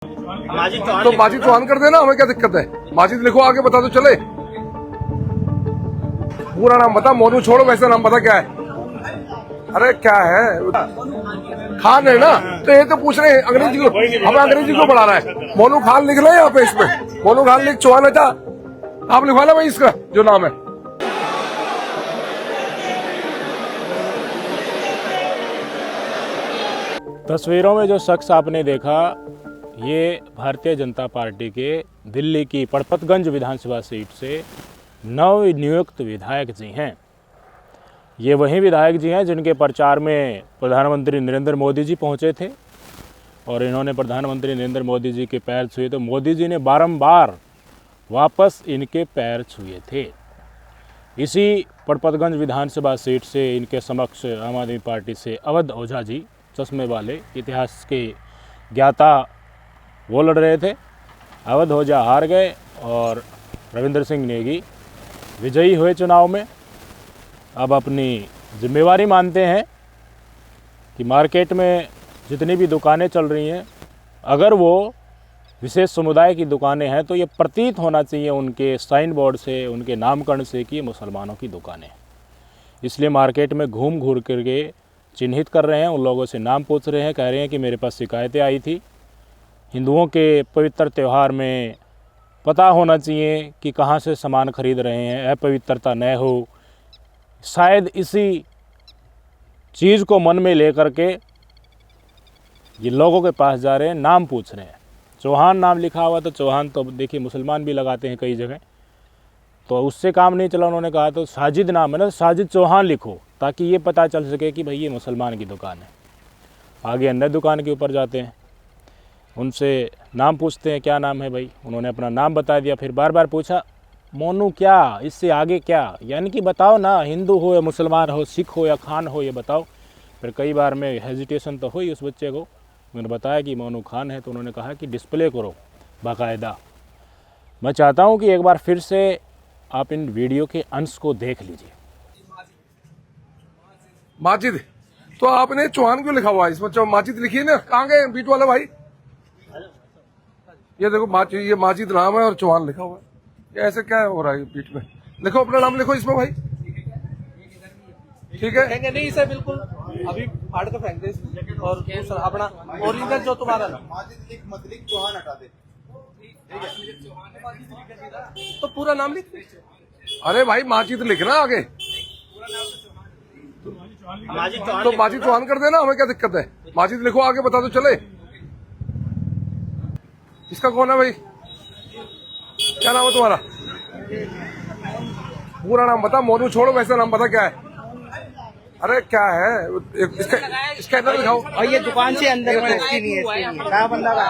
तो माजिद चौहान कर देना, हमें क्या दिक्कत है। माजिद लिखो आगे, बता दो चले। पूरा नाम बता, मोनू छोड़ो, वैसा नाम बता क्या है। अरे क्या है, खान है ना, तो ये तो पूछ रहे हैं अंग्रेजी को, हमें अंग्रेजी को बढ़ा रहा है। मोनू खान लिख लो यहाँ पे, इसमें मोनू खान लिख, चौहान है, आप लिखवा लो भाई इसका जो नाम है। तस्वीरों में जो शख्स आपने देखा, ये भारतीय जनता पार्टी के दिल्ली की पड़पतगंज विधानसभा सीट से नवनियुक्त विधायक जी हैं। ये वही विधायक जी हैं जिनके प्रचार में प्रधानमंत्री नरेंद्र मोदी जी पहुंचे थे और इन्होंने प्रधानमंत्री नरेंद्र मोदी जी के पैर छुए, तो मोदी जी ने बारंबार वापस इनके पैर छुए थे। इसी पड़पतगंज विधानसभा सीट से इनके समक्ष आम आदमी पार्टी से अवध ओझा जी, चश्मे वाले, इतिहास के ज्ञाता, वो लड़ रहे थे। अवध ओझा हार गए और रविंद्र सिंह नेगी विजयी हुए चुनाव में। अब अपनी जिम्मेवारी मानते हैं कि मार्केट में जितनी भी दुकानें चल रही हैं, अगर वो विशेष समुदाय की दुकानें हैं तो ये प्रतीत होना चाहिए उनके साइन बोर्ड से, उनके नामकरण से कि ये मुसलमानों की दुकानें। इसलिए मार्केट में घूम घूर करके चिन्हित कर रहे हैं, उन लोगों से नाम पूछ रहे हैं, कह रहे हैं कि मेरे पास शिकायतें आई थी। हिंदुओं के पवित्र त्यौहार में पता होना चाहिए कि कहाँ से सामान खरीद रहे हैं, अपवित्रता न हो। शायद इसी चीज़ को मन में लेकर के ये लोगों के पास जा रहे हैं, नाम पूछ रहे हैं। चौहान नाम लिखा हुआ, तो चौहान तो देखिए मुसलमान भी लगाते हैं कई जगह, तो उससे काम नहीं चला। उन्होंने कहा तो साजिद नाम है ना, साजिद चौहान लिखो, ताकि ये पता चल सके कि भाई ये मुसलमान की दुकान है। आगे अन्य दुकान के ऊपर जाते हैं, उनसे नाम पूछते हैं, क्या नाम है भाई। उन्होंने अपना नाम बता दिया, फिर बार बार पूछा मोनू क्या, इससे आगे क्या, यानी कि बताओ ना, हिंदू हो या मुसलमान हो, सिख हो या खान हो, ये बताओ। फिर कई बार में हेजिटेशन तो हुई उस बच्चे को। मैंने बताया कि मोनू खान है, तो उन्होंने कहा कि डिस्प्ले करो बाकायदा। मैं चाहता हूँ कि एक बार फिर से आप इन वीडियो के अंश को देख लीजिए। माजिद, तो आपने चौहान क्यों लिखा हुआ है इसमें? माजिद लिखिए ना, कहाँ गए बीट वाला भाई? ये देखो ये माजिद नाम है और चौहान लिखा हुआ है। ये ऐसे क्या हो रहा है बीट में? लिखो, अपना नाम लिखो इसमें भाई, ठीक है? नहीं सर, बिल्कुल अभी फाड़ कर फेंक दे और दूसरा अपना ओरिजिनल जो तुम्हारा ना मत लिख, चौहान हटा दे। तो पूरा नाम लिख। अरे भाई माजिद लिखना आगे, तो माजिद चौहान कर देना, हमें क्या दिक्कत है। माजिद लिखो आगे, बता दो चले। इसका कौन है भाई, क्या नाम है तुम्हारा? पूरा नाम बता, मोनू छोड़ो, वैसा नाम बता क्या है। अरे क्या है, इसका अंदर दिखाओ। और ये दुकान से अंदर नहीं है, क्या बंदा का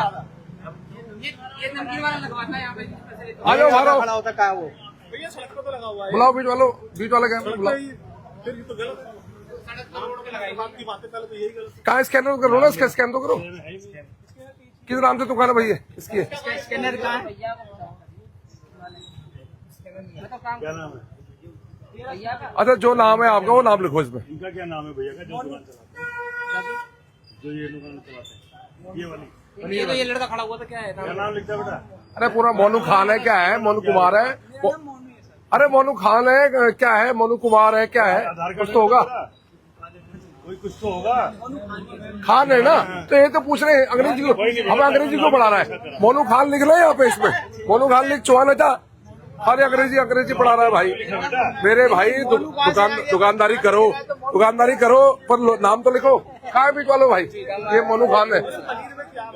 आ जाओ, आ जाओ, खड़ा होता कहाँ वो। बुलाओ बीट वालों, बीट वाला क्या बुलाओ। कहाँ स्कैनर करो ना, इसका स्कैन तो करो। किस नाम से दुकान है भैया इसकी है? स्कैनर कहाँ है? क्या नाम है? अच्छा, जो नाम है आपका वो नाम लिखो इसमें। इनका क्या नाम है भैया का, जो दुकान चलाते हैं, जो ये दुकान चलाते हैं, ये वाली? ये तो ये लड़का खड़ा हुआ था, क्या है क्या नाम लिखता है बेटा? अरे पूरा मोनू खान है, क्या है, मोनू कुमार है। अरे मोनू खान है, क्या है, मोनू कुमार है, क्या है, कुछ तो होगा, कोई कुछ तो होगा। खान है ना, तो ये तो पूछ रहे हैं अंग्रेजी को, हमें अंग्रेजी को बढ़ा रहा है। मोनू खान लिख लो यहाँ पे, इसमें मोनू खान लिख, चौहान है, अरे अंग्रेजी पढ़ा रहा है भाई। मेरे भाई दुकानदारी करो, पर नाम तो लिखो। कहाँ है बीट वालों भाई? ये मोनू खान है।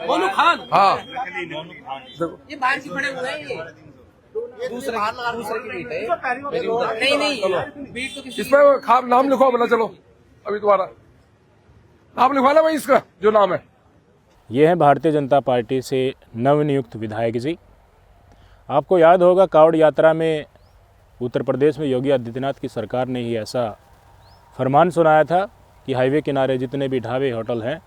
मोनू खान? हाँ, ये बाहर से खड़े हुए हैं, ये दूसरे की बीट है। नहीं बीट तो किसी इसमें खान नाम लिखो अपना, चलो अभी तुम्हारा नाम लिखवाना भाई इसका जो नाम है। ये हैं भारतीय जनता पार्टी से नवनियुक्त विधायक जी। आपको याद होगा कावड़ यात्रा में उत्तर प्रदेश में योगी आदित्यनाथ की सरकार ने ही ऐसा फरमान सुनाया था कि हाईवे किनारे जितने भी ढाबे होटल हैं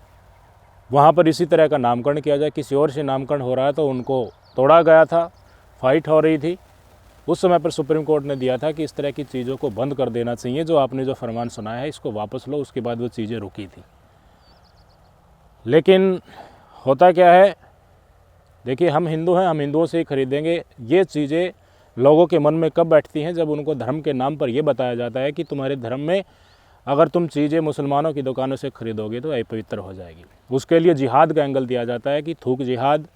वहाँ पर इसी तरह का नामकरण किया जाए। किसी और से नामकरण हो रहा है तो उनको तोड़ा गया था, फाइट हो रही थी। उस समय पर सुप्रीम कोर्ट ने दिया था कि इस तरह की चीज़ों को बंद कर देना चाहिए, जो आपने जो फरमान सुनाया है इसको वापस लो। उसके बाद वो चीज़ें रुकी थी। लेकिन होता क्या है, देखिए हम हिंदू हैं, हम हिंदुओं से ही खरीदेंगे। ये चीज़ें लोगों के मन में कब बैठती हैं? जब उनको धर्म के नाम पर यह बताया जाता है कि तुम्हारे धर्म में अगर तुम चीज़ें मुसलमानों की दुकानों से खरीदोगे तो अपवित्र हो जाएगी। उसके लिए जिहाद का एंगल दिया जाता है कि थूक जिहाद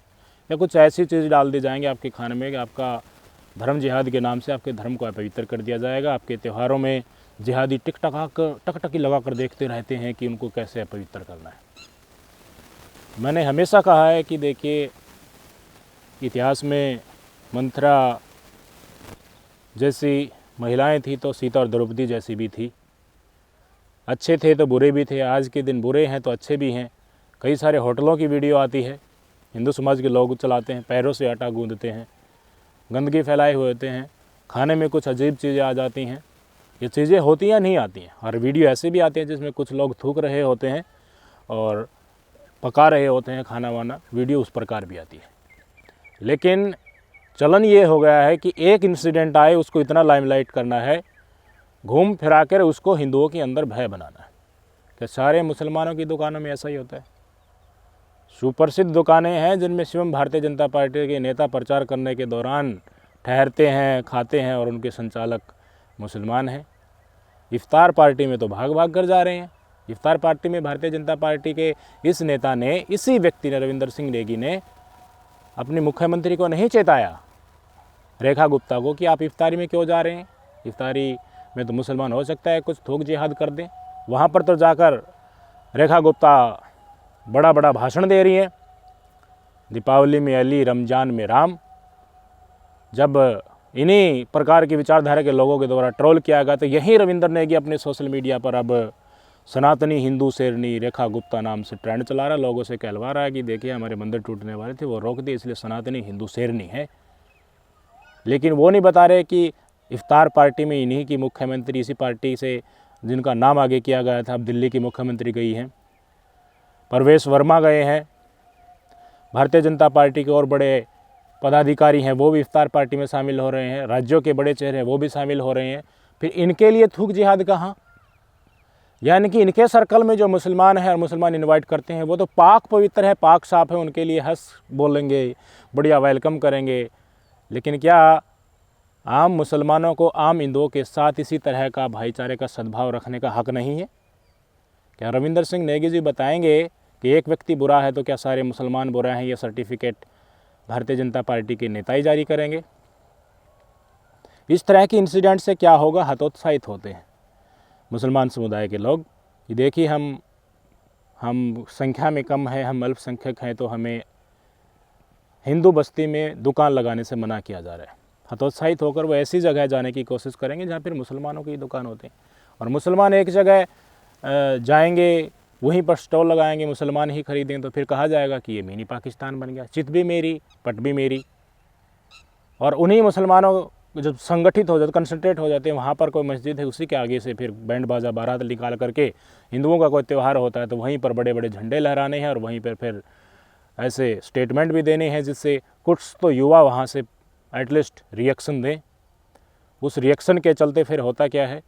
या कुछ ऐसी चीज़ डाल दी जाएंगे आपके खाने में कि आपका धर्म जिहाद के नाम से आपके धर्म को अपवित्र कर दिया जाएगा। आपके त्योहारों में जिहादी टकटकी लगा कर देखते रहते हैं कि उनको कैसे अपवित्र करना है। मैंने हमेशा कहा है कि देखिए इतिहास में मंथरा जैसी महिलाएं थी तो सीता और द्रौपदी जैसी भी थी। अच्छे थे तो बुरे भी थे, आज के दिन बुरे हैं तो अच्छे भी हैं। कई सारे होटलों की वीडियो आती है, हिंदू समाज के लोग चलाते हैं, पैरों से आटा गूंदते हैं, गंदगी फैलाए हुए होते हैं, खाने में कुछ अजीब चीज़ें आ जाती हैं। ये चीज़ें होती हैं नहीं आती हैं। और वीडियो ऐसे भी आते हैं जिसमें कुछ लोग थूक रहे होते हैं और पका रहे होते हैं खाना वाना, वीडियो उस प्रकार भी आती है। लेकिन चलन ये हो गया है कि एक इंसिडेंट आए उसको इतना लाइमलाइट करना है, घूम फिरा कर उसको हिंदुओं के अंदर भय बनाना है कि सारे मुसलमानों की दुकानों में ऐसा ही होता है। सुप्रसिद्ध दुकानें हैं जिनमें स्वयं भारतीय जनता पार्टी के नेता प्रचार करने के दौरान ठहरते हैं, खाते हैं और उनके संचालक मुसलमान हैं। इफ्तार पार्टी में तो भाग भाग कर जा रहे हैं। इफ्तार पार्टी में भारतीय जनता पार्टी के इस नेता ने, इसी व्यक्ति ने, रविंदर सिंह नेगी ने अपने मुख्यमंत्री को नहीं चेताया, रेखा गुप्ता को, कि आप इफ्तारी में क्यों जा रहे हैं, इफ्तारी में तो मुसलमान हो सकता है कुछ थूक जिहाद कर दें। वहाँ पर तो जाकर रेखा गुप्ता बड़ा बड़ा भाषण दे रही है, दीपावली में अली, रमज़ान में राम। जब इन्हीं प्रकार की विचारधारा के लोगों के द्वारा ट्रोल किया गया तो यही रविंदर नेगी अपने सोशल मीडिया पर अब सनातनी हिंदू शेरनी रेखा गुप्ता नाम से ट्रेंड चला रहा है, लोगों से कहलवा रहा है कि देखिए हमारे मंदिर टूटने वाले थे वो रोक दिए इसलिए सनातनी हिंदू शेरनी है। लेकिन वो नहीं बता रहे कि इफ्तार पार्टी में इन्हीं की मुख्यमंत्री, इसी पार्टी से जिनका नाम आगे किया गया था, अब दिल्ली की मुख्यमंत्री गई हैं, परवेश वर्मा गए हैं, भारतीय जनता पार्टी के और बड़े पदाधिकारी हैं वो भी इफ्तार पार्टी में शामिल हो रहे हैं, राज्यों के बड़े चेहरे वो भी शामिल हो रहे हैं। फिर इनके लिए थूक जिहाद कहाँ? यानी कि इनके सर्कल में जो मुसलमान हैं और मुसलमान इनवाइट करते हैं वो तो पाक पवित्र है, पाक साफ है, उनके लिए हंस बोलेंगे, बढ़िया वेलकम करेंगे। लेकिन क्या आम मुसलमानों को आम हिंदुओं के साथ इसी तरह का भाईचारे का सद्भाव रखने का हक नहीं है? क्या रविंदर सिंह नेगी जी बताएंगे कि एक व्यक्ति बुरा है तो क्या सारे मुसलमान बुरे हैं? ये सर्टिफिकेट भारतीय जनता पार्टी के नेता ही जारी करेंगे? इस तरह के इंसिडेंट से क्या होगा? हतोत्साहित होते हैं मुसलमान समुदाय के लोग कि देखिए हम संख्या में कम है, हम अल्पसंख्यक हैं तो हमें हिंदू बस्ती में दुकान लगाने से मना किया जा रहा है। हतोत्साहित होकर वो ऐसी जगह जाने की कोशिश करेंगे जहाँ फिर मुसलमानों की दुकान होते हैं और मुसलमान एक जगह जाएंगे, वहीं पर स्टॉल लगाएंगे, मुसलमान ही खरीदेंगे तो फिर कहा जाएगा कि ये मिनी पाकिस्तान बन गया, चित भी मेरी पट भी मेरी। और उन्हीं मुसलमानों जब संगठित हो जाते, कंसंट्रेट हो जाते हैं, वहाँ पर कोई मस्जिद है उसी के आगे से फिर बैंड बाजा बारात निकाल करके हिंदुओं का कोई त्यौहार होता है तो वहीं पर बड़े बड़े झंडे लहराने हैं और वहीं पर फिर ऐसे स्टेटमेंट भी देने हैं जिससे कुछ तो युवा वहाँ से एटलीस्ट रिएक्शन दें। उस रिएक्शन के चलते फिर होता क्या है,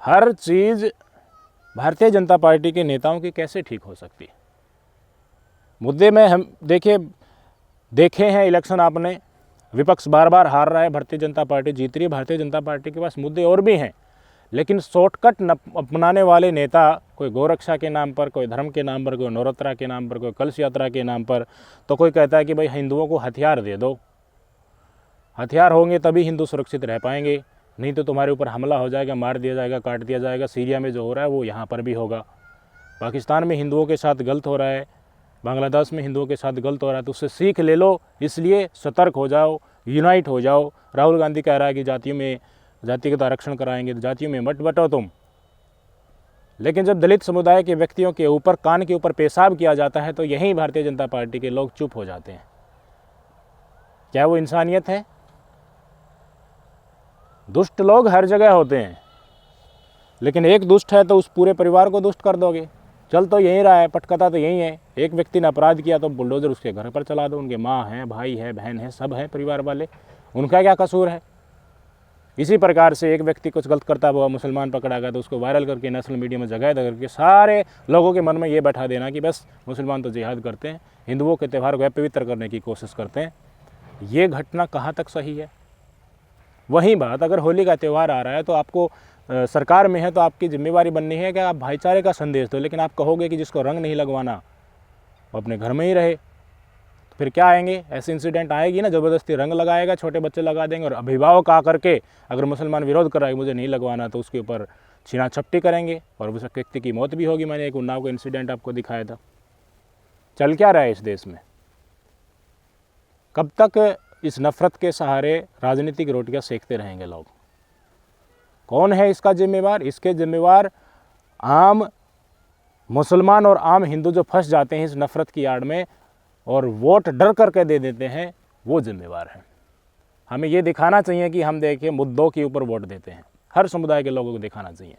हर चीज़ भारतीय जनता पार्टी के नेताओं की कैसे ठीक हो सकती है? मुद्दे में हम देखे हैं इलेक्शन आपने, विपक्ष बार बार हार रहा है, भारतीय जनता पार्टी जीत रही है। भारतीय जनता पार्टी के पास मुद्दे और भी हैं, लेकिन शॉर्टकट अपनाने वाले नेता, कोई गौरक्षा के नाम पर, कोई धर्म के नाम पर, कोई नवरात्रा के नाम पर, कोई कलश यात्रा के नाम पर, तो कोई कहता है कि भाई हिंदुओं को हथियार दे दो, हथियार होंगे तभी हिंदू सुरक्षित रह पाएंगे, नहीं तो तुम्हारे ऊपर हमला हो जाएगा, मार दिया जाएगा, काट दिया जाएगा। सीरिया में जो हो रहा है वो यहाँ पर भी होगा, पाकिस्तान में हिंदुओं के साथ गलत हो रहा है, बांग्लादेश में हिंदुओं के साथ गलत हो रहा है, तो उससे सीख ले लो। इसलिए सतर्क हो जाओ, यूनाइट हो जाओ। राहुल गांधी कह रहा है कि जातियों में जातिगत आरक्षण कराएंगे, तो जातियों में मत बटो तुम। लेकिन जब दलित समुदाय के व्यक्तियों के ऊपर कान के ऊपर पेशाब किया जाता है तो यहीं भारतीय जनता पार्टी के लोग चुप हो जाते हैं। क्या वो इंसानियत है? दुष्ट लोग हर जगह होते हैं, लेकिन एक दुष्ट है तो उस पूरे परिवार को दुष्ट कर दोगे। चल तो यहीं रहा है, पटकथा तो यहीं है। एक व्यक्ति ने अपराध किया तो बुलडोजर उसके घर पर चला दो, उनके माँ हैं, भाई है, बहन है, सब हैं परिवार वाले, उनका क्या कसूर है? इसी प्रकार से एक व्यक्ति कुछ गलत करता हुआ मुसलमान पकड़ा गया तो उसको वायरल करके नेशनल मीडिया में जगह दे करके सारे लोगों के मन में ये बैठा देना कि बस मुसलमान तो जिहाद करते हैं, हिंदुओं के त्यौहार को अपवित्र करने की कोशिश करते हैं। ये घटना कहाँ तक सही है? वही बात, अगर होली का त्यौहार आ रहा है तो आपको सरकार में है तो आपकी जिम्मेवारी बननी है कि आप भाईचारे का संदेश दो, लेकिन आप कहोगे कि जिसको रंग नहीं लगवाना वो अपने घर में ही रहे, तो फिर क्या आएंगे? ऐसे इंसिडेंट आएगी ना, ज़बरदस्ती रंग लगाएगा, छोटे बच्चे लगा देंगे, और अभिभावक आ करके अगर मुसलमान विरोध कर रहा है मुझे नहीं लगवाना तो उसके ऊपर छीना झपटी करेंगे और उस व्यक्ति की मौत भी होगी। मैंने एक उन्नाव का इंसिडेंट आपको दिखाया था। चल क्या रहा है इस देश में? कब तक इस नफ़रत के सहारे राजनीतिक रोटियां सेकते रहेंगे लोग? कौन है इसका जिम्मेवार? इसके जिम्मेवार आम मुसलमान और आम हिंदू जो फंस जाते हैं इस नफ़रत की आड़ में और वोट डर करके दे देते हैं, वो जिम्मेवार है। हमें ये दिखाना चाहिए कि हम देखिए मुद्दों के ऊपर वोट देते हैं, हर समुदाय के लोगों को दिखाना चाहिए।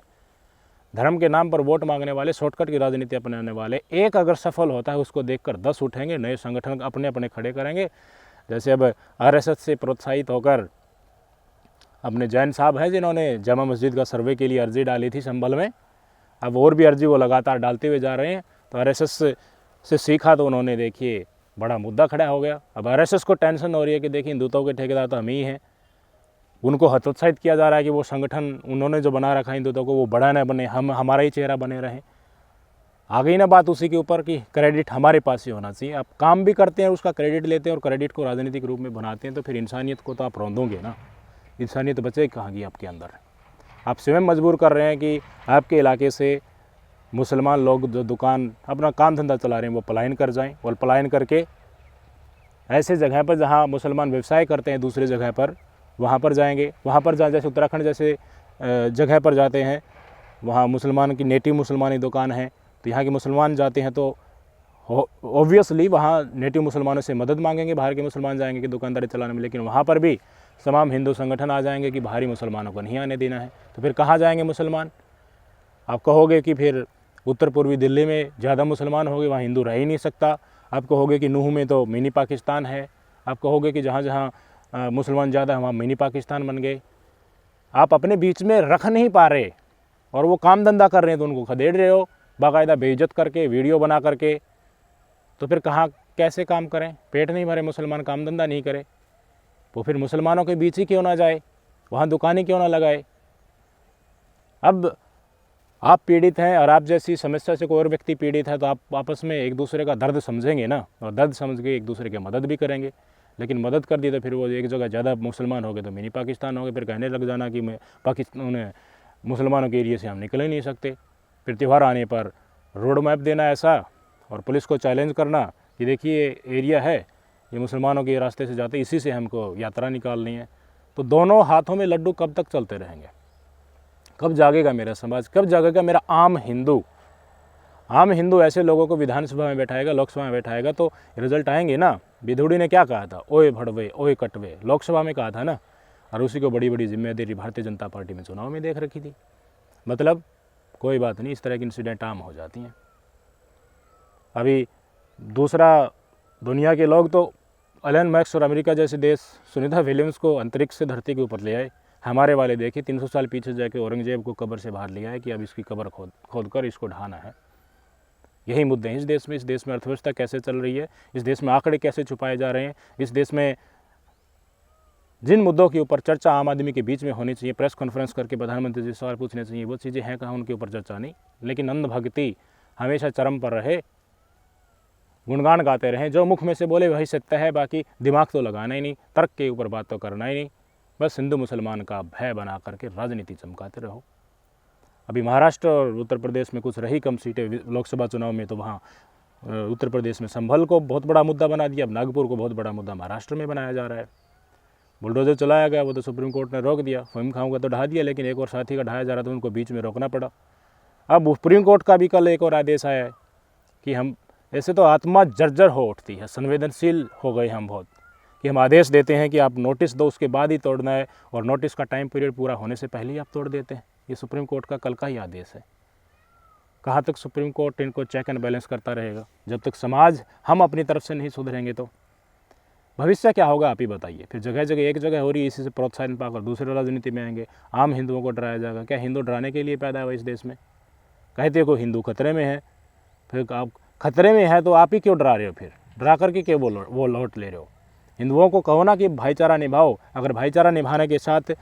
धर्म के नाम पर वोट मांगने वाले, शॉर्टकट की राजनीति अपनाने वाले, एक अगर सफल होता है उसको देखकर 10 उठेंगे, नए संगठन अपने अपने खड़े करेंगे। जैसे अब आरएसएस से प्रोत्साहित होकर अपने जैन साहब हैं जिन्होंने जामा मस्जिद का सर्वे के लिए अर्जी डाली थी संभल में, अब और भी अर्जी वो लगातार डालते हुए जा रहे हैं। तो आरएसएस से सीखा तो उन्होंने देखिए बड़ा मुद्दा खड़ा हो गया। अब आरएसएस को टेंशन हो रही है कि देखिए हिंदुत्व के ठेकेदार तो हम ही हैं, उनको हतोत्साहित किया जा रहा है कि वो संगठन उन्होंने जो बना रखा है हिंदुत्व को वो बड़ा न बने, हम हमारा ही चेहरा बने रहें। आ गई ना बात उसी के ऊपर कि क्रेडिट हमारे पास ही होना चाहिए। आप काम भी करते हैं उसका क्रेडिट लेते हैं और क्रेडिट को राजनीतिक रूप में बनाते हैं, तो फिर इंसानियत को तो आप रौंदोगे ना, इंसानियत बचेगी कहाँ की आपके अंदर? आप स्वयं मजबूर कर रहे हैं कि आपके इलाके से मुसलमान लोग जो दुकान अपना काम धंधा चला रहे हैं वो पलायन कर जाएं, और पलायन करके ऐसे जगह पर जहाँ मुसलमान व्यवसाय करते हैं दूसरे जगह पर वहाँ पर जाएंगे। वहाँ पर जैसे उत्तराखंड जैसे जगह पर जाते हैं, वहाँ मुसलमान की नेटिव मुसलमानी दुकान है, तो यहाँ के मुसलमान जाते हैं तो ऑब्वियसली वहाँ नेटिव मुसलमानों से मदद मांगेंगे, बाहर के मुसलमान जाएंगे कि दुकानदारी चलाने में, लेकिन वहाँ पर भी तमाम हिंदू संगठन आ जाएंगे कि बाहरी मुसलमानों को नहीं आने देना है। तो फिर कहाँ जाएंगे मुसलमान? आप कहोगे कि फिर उत्तर पूर्वी दिल्ली में ज़्यादा मुसलमान होंगे, वहाँ हिंदू रह ही नहीं सकता। आप कहोगे कि नूह में तो मिनी पाकिस्तान है। आप कहोगे कि जहाँ जहाँ मुसलमान ज़्यादा है वहाँ मिनी पाकिस्तान बन गए। आप अपने बीच में रख नहीं पा रहे और वो काम धंधा कर रहे हैं तो उनको खदेड़ रहे हो बाकायदा बेइज्जत करके, वीडियो बना करके। तो फिर कहाँ कैसे काम करें? पेट नहीं भरे मुसलमान, काम धंधा नहीं करे, वो फिर मुसलमानों के बीच ही क्यों ना जाए, वहाँ दुकानें क्यों ना लगाए? अब आप पीड़ित हैं और आप जैसी समस्या से कोई और व्यक्ति पीड़ित है तो आप आपस में एक दूसरे का दर्द समझेंगे ना, और दर्द समझ के एक दूसरे की मदद भी करेंगे। लेकिन मदद कर दी तो फिर वो एक जगह ज़्यादा मुसलमान हो गए तो मिनी पाकिस्तान हो गए, फिर कहने लग जाना कि मैं पाकिस्तान मुसलमानों के एरिया से हम निकल ही नहीं सकते। फिर त्यौहार आने पर रोड मैप देना ऐसा और पुलिस को चैलेंज करना कि देखिए एरिया है ये मुसलमानों के रास्ते से जाते, इसी से हमको यात्रा निकालनी है। तो दोनों हाथों में लड्डू कब तक चलते रहेंगे? कब जागेगा मेरा समाज? कब जागेगा मेरा आम हिंदू? आम हिंदू ऐसे लोगों को विधानसभा में बैठाएगा, लोकसभा में बैठाएगा तो रिजल्ट आएंगे ना। विधुड़ी ने क्या कहा था? ओए भड़वे ओए कटवे, लोकसभा में कहा था ना, और उसी को बड़ी बड़ी जिम्मेदारी भारतीय जनता पार्टी में चुनाव में देख रखी थी। मतलब कोई बात नहीं, इस तरह की इंसिडेंट आम हो जाती हैं। अभी दूसरा, दुनिया के लोग तो एलन मैक्स और अमेरिका जैसे देश सुनीता विलियम्स को अंतरिक्ष से धरती के ऊपर ले आए। हमारे वाले देखिए 300 साल पीछे जाके औरंगजेब को कब्र से बाहर लिया है कि अब इसकी कब्र खोद कर इसको ढाना है। यही मुद्दे हैं इस देश में। इस देश में अर्थव्यवस्था कैसे चल रही है, इस देश में आंकड़े कैसे छुपाए जा रहे हैं, इस देश में जिन मुद्दों के ऊपर चर्चा आम आदमी के बीच में होनी चाहिए, प्रेस कॉन्फ्रेंस करके प्रधानमंत्री जी सवाल पूछने चाहिए, वो चीज़ें हैं कहाँ, उनके ऊपर चर्चा नहीं। लेकिन अंधभक्ति हमेशा चरम पर रहे, गुणगान गाते रहें, जो मुख में से बोले वही सत्य है, बाकी दिमाग तो लगाना ही नहीं, तर्क के ऊपर बात तो करना ही नहीं, बस हिंदू मुसलमान का भय बना करके राजनीति चमकाते रहो। अभी महाराष्ट्र और उत्तर प्रदेश में कुछ रही कम सीटें लोकसभा चुनाव में, तो वहाँ उत्तर प्रदेश में संभल को बहुत बड़ा मुद्दा बना दिया। अब नागपुर को बहुत बड़ा मुद्दा महाराष्ट्र में बनाया जा रहा है। बुलडोजर चलाया गया, वो तो सुप्रीम कोर्ट ने रोक दिया। फिल्म खाऊंगा तो ढा दिया, लेकिन एक और साथी का ढाया जा रहा था, उनको बीच में रोकना पड़ा। अब सुप्रीम कोर्ट का भी कल एक और आदेश आया है कि हम ऐसे तो आत्मा जर्जर हो उठती है, संवेदनशील हो गए हम बहुत, कि हम आदेश देते हैं कि आप नोटिस दो, उसके बाद ही तोड़ना है, और नोटिस का टाइम पीरियड पूरा होने से पहले ही आप तोड़ देते हैं। ये सुप्रीम कोर्ट का कल का ही आदेश है। कहाँ तक सुप्रीम कोर्ट इनको चेक एंड बैलेंस करता रहेगा? जब तक समाज हम अपनी तरफ से नहीं सुधरेंगे तो भविष्य क्या होगा आप ही बताइए। फिर जगह जगह एक जगह हो रही है, इसी से प्रोत्साहन पाकर दूसरे राजनीति में आएंगे, आम हिंदुओं को डराया जाएगा। क्या हिंदू डराने के लिए पैदा हुआ इस देश में? कहते को हिंदू खतरे में है, फिर आप खतरे में है तो आप ही क्यों डरा रहे हो? फिर डरा करके क्यों वो लौट ले रहे हो? हिंदुओं को कहो ना कि भाईचारा निभाओ। अगर भाईचारा निभाने के साथ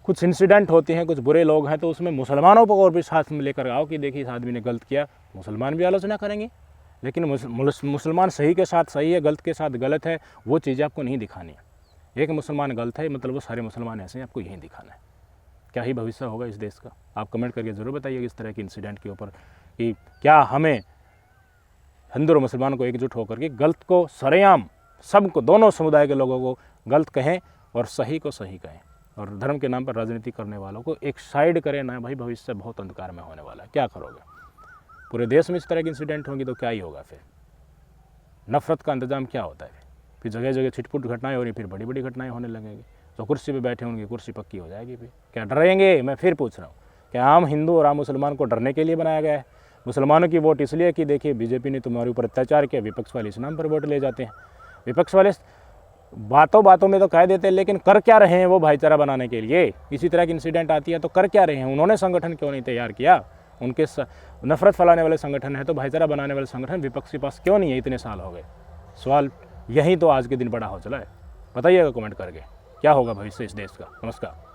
कुछ इंसिडेंट होते हैं, कुछ बुरे लोग हैं, तो उसमें मुसलमानों को और भी साथ में लेकर आओ कि देखिए इस आदमी ने गलत किया। मुसलमान भी आलोचना करेंगे, लेकिन मुसलमान सही के साथ सही है, गलत के साथ गलत है, वो चीज़ आपको नहीं दिखानी है। एक मुसलमान गलत है मतलब वो सारे मुसलमान ऐसे हैं, आपको यही दिखाना है। क्या ही भविष्य होगा इस देश का? आप कमेंट करके ज़रूर बताइए इस तरह के इंसिडेंट के ऊपर कि क्या हमें हिंदू और मुसलमान को एकजुट होकर के गलत को सरेआम सबको, दोनों समुदाय के लोगों को गलत कहें और सही को सही कहें, और धर्म के नाम पर राजनीति करने वालों को एक साइड करें ना। भाई भविष्य बहुत अंधकार में होने वाला है, क्या करोगे? पूरे देश में इस तरह के इंसिडेंट होंगे तो क्या ही होगा? फिर नफरत का इंतजाम क्या होता है? फिर जगह जगह छिटपुट घटनाएं हो रही, फिर बड़ी बड़ी घटनाएं होने लगेंगी। तो कुर्सी पे बैठे होंगे, कुर्सी पक्की हो जाएगी। फिर क्या डरेंगे? मैं फिर पूछ रहा हूँ, क्या आम हिंदू और आम मुसलमान को डरने के लिए बनाया गया है? मुसलमानों की वोट इसलिए कि देखिए बीजेपी ने तुम्हारे ऊपर अत्याचार किया, विपक्ष वाले इस नाम पर वोट ले जाते हैं। विपक्ष वाले बातों बातों में तो कह देते हैं, लेकिन कर क्या रहे हैं वो भाईचारा बनाने के लिए? इसी तरह की इंसिडेंट आती है तो कर क्या रहे हैं? उन्होंने संगठन क्यों नहीं तैयार किया? उनके नफरत फैलाने वाले संगठन है तो भाईचारा बनाने वाले संगठन विपक्ष के पास क्यों नहीं है? इतने साल हो गए। सवाल यही तो आज के दिन बड़ा हो चला है। बताइएगा कमेंट करके क्या होगा भविष्य इस देश का। नमस्कार।